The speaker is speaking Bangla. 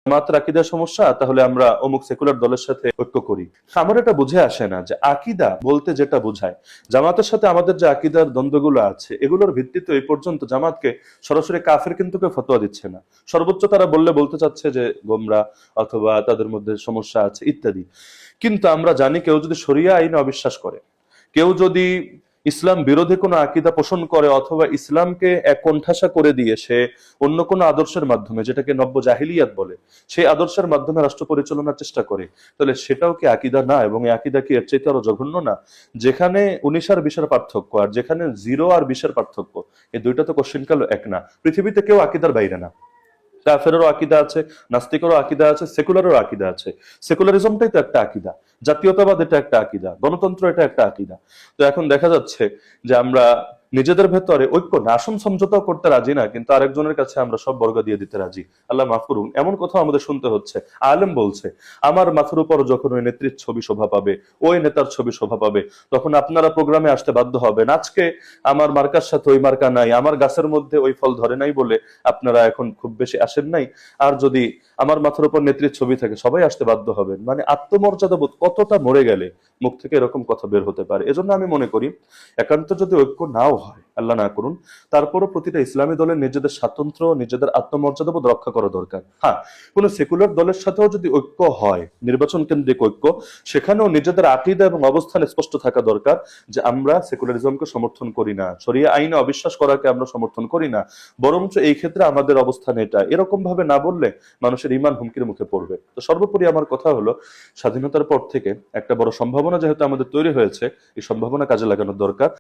জামাতের আকীদার সমস্যা, তাহলে আমরা অমুক সেকুলার দলের সাথে ঐক্য করি। আমার এটা বুঝে আসে না যে আকীদা বলতে যেটা বোঝায়, জামাতের সাথে আমাদের যে আকীদার দ্বন্দ্বগুলো আছে এগুলোর ভিত্তিতে এই পর্যন্ত জামাতকে সরাসরি কাফের কিন্তু কেউ ফতোয়া দিচ্ছে না। সর্বোচ্চ তারা বলতে চাচ্ছে যে গোমরা, অথবা তাদের মধ্যে সমস্যা আছে ইত্যাদি। কিন্তু আমরা জানি কেউ যদি শরিয়া আইনে অবিশ্বাস করে, কেউ যদি ইসলাম বিরোধী কোনো আকীদা পোষণ করে, অথবা ইসলামকে এক কোণঠাসা করে দিয়ে সে অন্য কোনো আদর্শের মাধ্যমে, যেটাকে নব্য জাহিলিয়াত বলে, সেই আদর্শের মাধ্যমে রাষ্ট্র পরিচালনার চেষ্টা করে, তাহলে সেটাও কি আকীদা না? এবং এই আকীদা কি এর চাইতে আরো জঘন্য না? যেখানে 19 আর 20 পার্থক্য, আর যেখানে 0 আর 20 পার্থক্য, এই দুইটা তো কোশ্চেন কাল এক না। পৃথিবীতে কেউ আকীদার বাইরে না। কাফেরেরও আকীদা আছে, নাস্তিকেরও আকীদা আছে, সেকুলারেরও আকীদা আছে। সেকুলারিজমটাই তো একটা আকীদা, জাতীয়তাবাদ এটা একটা আকীদা, গণতন্ত্র এটা একটা আকীদা। তো এখন দেখা যাচ্ছে যে আমরা নিজেদের ভেতরে ঐক্য না, আসন সমঝোতাও করতে রাজি না, কিন্তু আরেকজনের কাছে আমরা সব বর্গা দিয়ে দিতে রাজি। আল্লাহ মাফ করুন, এমন কথা আমাদের শুনতে হচ্ছে। আলেম বলছে, আমার মাথার উপর যখন ওই নেত্রীর ছবি শোভা পাবে, ওই নেতার ছবি শোভা পাবে, তখন আপনারা প্রোগ্রামে আসতে বাধ্য হবেন। আজকে আমার মার্কার সাথে ওই মার্কা নাই, আমার গাছের মধ্যে ওই ফল ধরে নাই বলে আপনারা এখন খুব বেশি আসেন নাই। আর যদি আমার মাথার উপর নেত্রীর ছবি থাকে, সবাই আসতে বাধ্য হবেন। মানে আত্মমর্যাদা বোধ কতটা মরে গেলে মুখ থেকে এরকম কথা বের হতে পারে। এজন্য আমি মনে করি, একান্ত যদি ঐক্য নাও হয়, আল্লাহ না করুন, তারপরও প্রতিটা ইসলামী দলের নিজেদের স্বাতন্ত্র্য, নিজেদের আত্মমর্যাদা বোধ রক্ষা করা দরকার। হ্যাঁ, কোন সেকুলার দলের সাথেও যদি ঐক্য হয়, নির্বাচন কেন্দ্রিক ঐক্য, সেখানেও নিজেদের আকীদা এবং অবস্থান স্পষ্ট থাকা দরকার যে আমরা সেকুলারিজমকে সমর্থন করি না, শরিয়া আইনে অবিশ্বাস করাকে আমরা সমর্থন করি না, বরঞ্চ এই ক্ষেত্রে আমাদের অবস্থান এটা, এরকম ভাবে না বললে মানুষের ঈমান হুমকির মুখে পড়বে। তো সর্বোপরি আমার কথা হলো, স্বাধীনতার পর থেকে একটা বড় সম্ভাবনা যেহেতু আমাদের তৈরি হয়েছে, এই সম্ভাবনা কাজে লাগানোর দরকার।